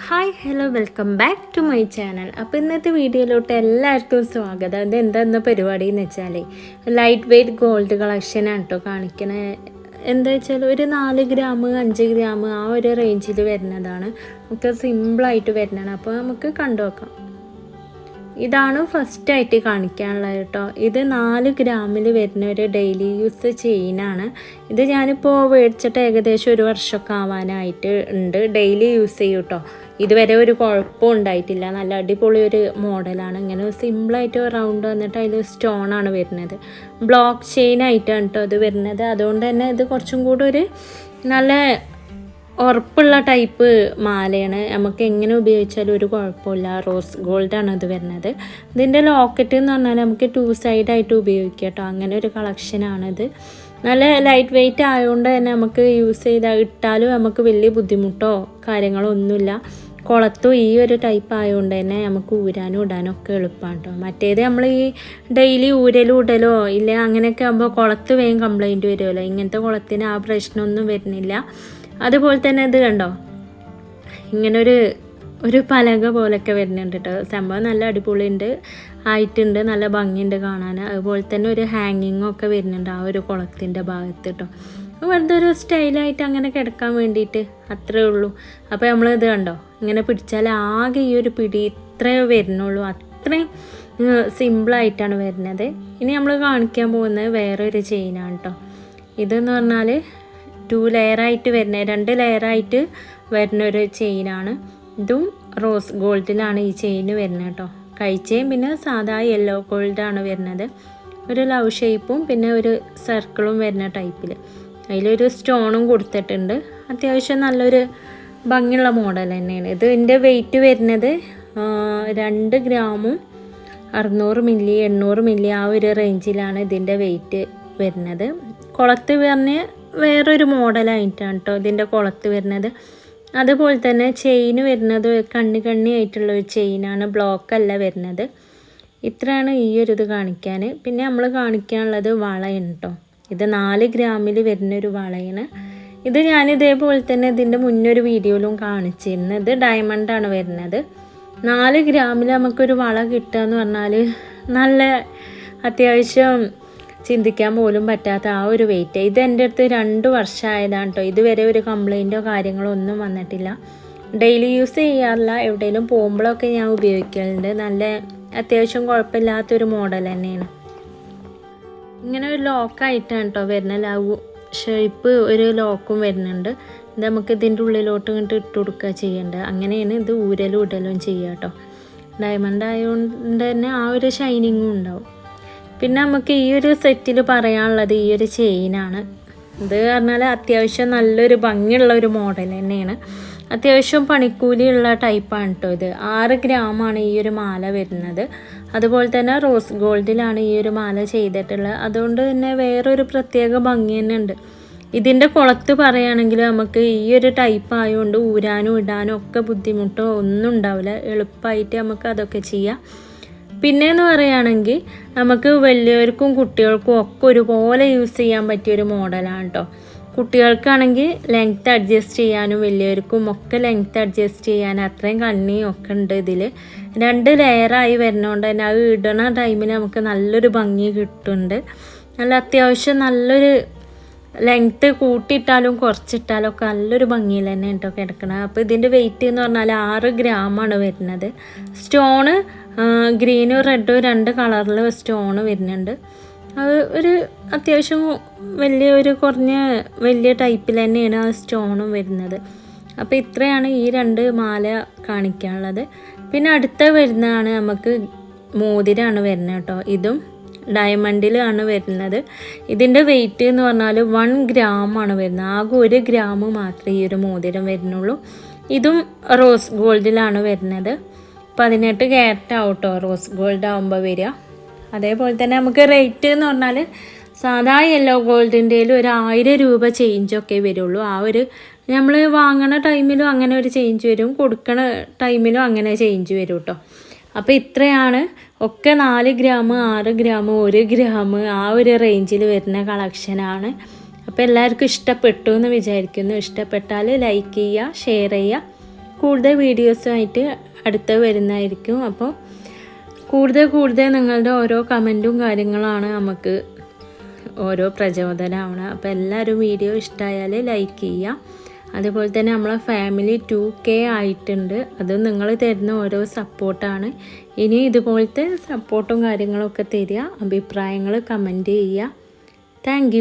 Hi hello welcome back to my channel. അപ്പോൾ ഇന്നത്തെ വീഡിയോയിലോട്ട് എല്ലാവർക്കും സ്വാഗതം. അത് എന്താ പരിപാടി എന്ന് വെച്ചാൽ ലൈറ്റ് വെയ്റ്റ് ഗോൾഡ് കളക്ഷനാണ് കേട്ടോ കാണിക്കണേ. എന്താ വെച്ചാൽ ഒരു 4 ഗ്രാം 5 ഗ്രാം ആ ഒരു റേഞ്ചിൽ വരുന്നതാണ്. നമുക്ക് സിമ്പിളായിട്ട് വരുന്നതാണ്. അപ്പോൾ നമുക്ക് കണ്ടു നോക്കാം. ഇതാണ് ഫസ്റ്റായിട്ട് കാണിക്കാനുള്ളത് കേട്ടോ. ഇത് 4 ഗ്രാമിൽ വരുന്ന ഒരു ഡെയിലി യൂസ് ചെയിനാണ്. ഇത് ഞാനിപ്പോൾ മേടിച്ചിട്ട് ഏകദേശം 1 വർഷമൊക്കെ ആവാനായിട്ട് ഉണ്ട്. ഡെയിലി യൂസ് ചെയ്യും കേട്ടോ. ഇതുവരെ ഒരു കുഴപ്പവും ഉണ്ടായിട്ടില്ല. നല്ല അടിപൊളി ഒരു മോഡലാണ്. ഇങ്ങനെ സിമ്പിളായിട്ട് റൗണ്ട് വന്നിട്ട് അതിൽ സ്റ്റോണാണ് വരുന്നത്. ബ്ലോക്ക് ചെയിൻ ആയിട്ടാണ് കേട്ടോ ഇത് വരുന്നത്. അതുകൊണ്ട് തന്നെ ഇത് കുറച്ചും കൂടി ഒരു നല്ല ഉറപ്പുള്ള ടൈപ്പ് മാലയാണ്. നമുക്ക് എങ്ങനെ ഉപയോഗിച്ചാലും ഒരു കുഴപ്പമില്ല. റോസ് ഗോൾഡാണ് ഇത് വരുന്നത്. ഇതിൻ്റെ ലോക്കറ്റ് എന്ന് പറഞ്ഞാൽ നമുക്ക് 2 സൈഡായിട്ട് ഉപയോഗിക്കാം കേട്ടോ. അങ്ങനെ ഒരു കളക്ഷനാണിത്. നല്ല ലൈറ്റ് വെയ്റ്റ് ആയതുകൊണ്ട് തന്നെ നമുക്ക് യൂസ് ചെയ്താൽ ഇട്ടാലും നമുക്ക് വലിയ ബുദ്ധിമുട്ടോ കാര്യങ്ങളോ ഒന്നുമില്ല. കുളത്തും ഈ ഒരു ടൈപ്പ് ആയതുകൊണ്ട് തന്നെ നമുക്ക് ഊരാനും ഇടാനും ഒക്കെ എളുപ്പമാണ് കേട്ടോ. മറ്റേത് നമ്മൾ ഈ ഡെയിലി ഊരലും ഇടലോ ഇല്ല അങ്ങനെയൊക്കെ ആകുമ്പോൾ കുളത്ത് വേഗം കംപ്ലൈൻറ്റ് വരുമല്ലോ. ഇങ്ങനത്തെ കുളത്തിന് ആ പ്രശ്നമൊന്നും വരുന്നില്ല. അതുപോലെ തന്നെ ഇത് കണ്ടോ, ഇങ്ങനെ ഒരു പലക പോലെയൊക്കെ വരുന്നുണ്ട് കേട്ടോ. സംഭവം നല്ല അടിപൊളിയുണ്ട് ആയിട്ടുണ്ട്, നല്ല ഭംഗിയുണ്ട് കാണാൻ. അതുപോലെ തന്നെ ഒരു ഹാങ്ങിങ്ങും ഒക്കെ വരുന്നുണ്ട് ആ ഒരു കുളത്തിൻ്റെ ഭാഗത്ത് കേട്ടോ. വെറുതെ ഒരു സ്റ്റൈലായിട്ട് അങ്ങനെ കിടക്കാൻ വേണ്ടിയിട്ട് അത്രേ ഉള്ളൂ. അപ്പോൾ നമ്മളിത് കണ്ടോ, ഇങ്ങനെ പിടിച്ചാൽ ആകെ ഈ ഒരു പിടി ഇത്രയേ വരുന്നുള്ളൂ. അത്രയും സിമ്പിളായിട്ടാണ് വരുന്നത്. ഇനി നമ്മൾ കാണിക്കാൻ പോകുന്നത് വേറൊരു ചെയിനാണ് കേട്ടോ. ഇതെന്ന് പറഞ്ഞാൽ 2 ലെയറായിട്ട് വരുന്ന 2 ലെയറായിട്ട് വരുന്ന ഒരു ചെയിനാണ്. ഇതും റോസ് ഗോൾഡിലാണ് ഈ ചെയിൻ വരുന്നത് കേട്ടോ. കഴിച്ചയും പിന്നെ സാധാ യെല്ലോ ഗോൾഡാണ് വരുന്നത്. ഒരു ലവ് ഷേപ്പും പിന്നെ ഒരു സർക്കിളും വരുന്ന ടൈപ്പിൽ അതിലൊരു സ്റ്റോണും കൊടുത്തിട്ടുണ്ട്. അത്യാവശ്യം നല്ലൊരു ഭംഗിയുള്ള മോഡൽ തന്നെയാണ്. ഇതിൻ്റെ വെയിറ്റ് വരുന്നത് 2 ഗ്രാമും 600 മില്ലി 800 മില്ലി ആ ഒരു റേഞ്ചിലാണ് ഇതിൻ്റെ വെയിറ്റ് വരുന്നത്. കുളത്ത് പറഞ്ഞ് വേറൊരു മോഡലായിട്ടാണ് കേട്ടോ ഇതിൻ്റെ കുളത്ത് വരുന്നത്. അതുപോലെ തന്നെ ചെയിൻ വരുന്നത് കണ്ണി ആയിട്ടുള്ള ഒരു ചെയിനാണ്, ബ്ലോക്കല്ല വരുന്നത്. ഇത്രയാണ് ഈ ഒരു ഇത് കാണിക്കാൻ. പിന്നെ നമ്മൾ കാണിക്കാനുള്ളത് വളയാണ് കേട്ടോ. ഇത് 4 ഗ്രാമിൽ വരുന്നൊരു വളയാണ്. ഇത് ഞാൻ ഇതേപോലെ തന്നെ ഇതിൻ്റെ മുന്നൊരു വീഡിയോയിലും കാണിച്ചിരുന്നു. ഇത് ഡയമണ്ടാണ് വരുന്നത്. 4 ഗ്രാമിൽ നമുക്കൊരു വള കിട്ടുക എന്ന് പറഞ്ഞാൽ നല്ല അത്യാവശ്യം ചിന്തിക്കാൻ പോലും പറ്റാത്ത ആ ഒരു വെയിറ്റ്. ഇത് എൻ്റെ അടുത്ത് 2 വർഷമായതാണ് കേട്ടോ. ഇതുവരെ ഒരു കംപ്ലൈൻറ്റോ കാര്യങ്ങളോ ഒന്നും വന്നിട്ടില്ല. ഡെയിലി യൂസ് ചെയ്യാറില്ല, എവിടെയെങ്കിലും പോകുമ്പോഴൊക്കെ ഞാൻ ഉപയോഗിക്കലുണ്ട്. നല്ല അത്യാവശ്യം കുഴപ്പമില്ലാത്തൊരു മോഡൽ തന്നെയാണ്. ഇങ്ങനെ ഒരു ലോക്കായിട്ടാണ് കേട്ടോ വരുന്നത്. ലവ് ഷേപ്പ് ഒരു ലോക്കും വരുന്നുണ്ട്. ഇത് നമുക്ക് ഇതിൻ്റെ ഉള്ളിലോട്ട് ഇങ്ങോട്ട് ഇട്ട് കൊടുക്കുക ചെയ്യേണ്ടത്. അങ്ങനെയാണ് ഇത് ഊരലും ഇടലും ചെയ്യുക കേട്ടോ. ഡയമണ്ട് ആയതുകൊണ്ട് തന്നെ ആ ഒരു ഷൈനിങ്ങും ഉണ്ടാവും. പിന്നെ നമുക്ക് ഈ ഒരു സെറ്റിൽ പറയാനുള്ളത് ഈ ഒരു ചെയിനാണ്. ഇത് പറഞ്ഞാൽ അത്യാവശ്യം നല്ലൊരു ഭംഗിയുള്ള ഒരു മോഡൽ തന്നെയാണ്. അത്യാവശ്യം പണിക്കൂലിയുള്ള ടൈപ്പാണ് കേട്ടോ ഇത്. 6 ഗ്രാമാണ് ഈ ഒരു മാല വരുന്നത്. അതുപോലെ തന്നെ റോസ് ഗോൾഡിലാണ് ഈ ഒരു മാല ചെയ്തിട്ടുള്ളത്. അതുകൊണ്ട് തന്നെ വേറൊരു പ്രത്യേക ഭംഗി തന്നെ ഉണ്ട്. ഇതിൻ്റെ കുളത്ത് പറയുകയാണെങ്കിൽ നമുക്ക് ഈ ഒരു ടൈപ്പ് ആയതുകൊണ്ട് ഊരാനും ഇടാനും ഒക്കെ ബുദ്ധിമുട്ടോ ഒന്നും ഉണ്ടാവില്ല. എളുപ്പമായിട്ട് നമുക്ക് അതൊക്കെ ചെയ്യാം. പിന്നെയെന്ന് പറയുകയാണെങ്കിൽ നമുക്ക് വലിയവർക്കും കുട്ടികൾക്കും ഒക്കെ ഒരുപോലെ യൂസ് ചെയ്യാൻ പറ്റിയൊരു മോഡലാണ് കേട്ടോ. കുട്ടികൾക്കാണെങ്കിൽ ലെങ്ത്ത് അഡ്ജസ്റ്റ് ചെയ്യാനും വലിയവർക്കും ഒക്കെ ലെങ്ത്ത് അഡ്ജസ്റ്റ് ചെയ്യാനും അത്രയും കണ്ണിയും ഒക്കെ ഉണ്ട് ഇതിൽ. 2 ലെയറായി വരുന്നതുകൊണ്ട് തന്നെ അത് ഇടണ ടൈമിൽ നമുക്ക് നല്ലൊരു ഭംഗി കിട്ടുന്നുണ്ട്. നല്ല അത്യാവശ്യം നല്ലൊരു ലെങ്ത്ത് കൂട്ടിയിട്ടാലും കുറച്ചിട്ടാലും ഒക്കെ നല്ലൊരു ഭംഗിയിൽ തന്നെ കേട്ടോ കിടക്കണം. അപ്പോൾ ഇതിൻ്റെ വെയിറ്റ് എന്ന് പറഞ്ഞാൽ 6 ഗ്രാമാണ് വരുന്നത്. സ്റ്റോണ് ഗ്രീനും റെഡും 2 കളറിൽ സ്റ്റോണ് വരുന്നുണ്ട്. അത് ഒരു അത്യാവശ്യം വലിയ ടൈപ്പിൽ തന്നെയാണ് ആ സ്റ്റോണും വരുന്നത്. അപ്പോൾ ഇത്രയാണ് ഈ 2 മാല കാണിക്കാനുള്ളത്. പിന്നെ അടുത്ത വരുന്നതാണ് നമുക്ക് മോതിരമാണ് വരുന്നത് കേട്ടോ. ഇതും ഡയമണ്ടിലാണ് വരുന്നത്. ഇതിൻ്റെ വെയിറ്റ് എന്ന് പറഞ്ഞാൽ 1 ഗ്രാമാണ് വരുന്നത്. ആകെ 1 ഗ്രാം മാത്രമേ ഈ ഒരു മോതിരം വരുന്നുള്ളൂ. ഇതും റോസ് ഗോൾഡിലാണ് വരുന്നത്. 18 ക്യാരറ്റ് ആവട്ടോ റോസ് ഗോൾഡ് ആകുമ്പോൾ വരിക. അതേപോലെ തന്നെ നമുക്ക് റേറ്റ് എന്ന് പറഞ്ഞാൽ സാധാ യെല്ലോ ഗോൾഡിൻ്റെ ഒരു 1000 രൂപ ചേഞ്ചൊക്കെ വരുള്ളൂ. ആ ഒരു നമ്മൾ വാങ്ങണ ടൈമിലും അങ്ങനെ ഒരു ചേഞ്ച് വരും, കൊടുക്കണ ടൈമിലും അങ്ങനെ ചേഞ്ച് വരും കേട്ടോ. അപ്പോൾ ഇത്രയാണ് ഒക്കെ 4 ഗ്രാം 6 ഗ്രാം 1 ഗ്രാം ആ ഒരു റേഞ്ചിൽ വരുന്ന കളക്ഷനാണ്. അപ്പോൾ എല്ലാവർക്കും ഇഷ്ടപ്പെട്ടു എന്ന് വിചാരിക്കുന്നു. ഇഷ്ടപ്പെട്ടാൽ ലൈക്ക് ചെയ്യുക, ഷെയർ ചെയ്യുക. കൂടുതൽ വീഡിയോസുമായിട്ട് അടുത്ത വരുന്നതായിരിക്കും. അപ്പോൾ കൂടുതൽ നിങ്ങളുടെ ഓരോ കമൻറ്റും കാര്യങ്ങളാണ് നമുക്ക് ഓരോ പ്രചോദനമാണ്. അപ്പോൾ എല്ലാവരും വീഡിയോ ഇഷ്ടമായാൽ ലൈക്ക് ചെയ്യുക. അതുപോലെ തന്നെ നമ്മളെ ഫാമിലി 2K ആയിട്ടുണ്ട്. അതും നിങ്ങൾ തരുന്ന ഓരോ സപ്പോർട്ടാണ്. ഇനി ഇതുപോലത്തെ സപ്പോർട്ടും കാര്യങ്ങളൊക്കെ തരിക. അഭിപ്രായങ്ങൾ കമൻറ്റ് ചെയ്യുക. താങ്ക്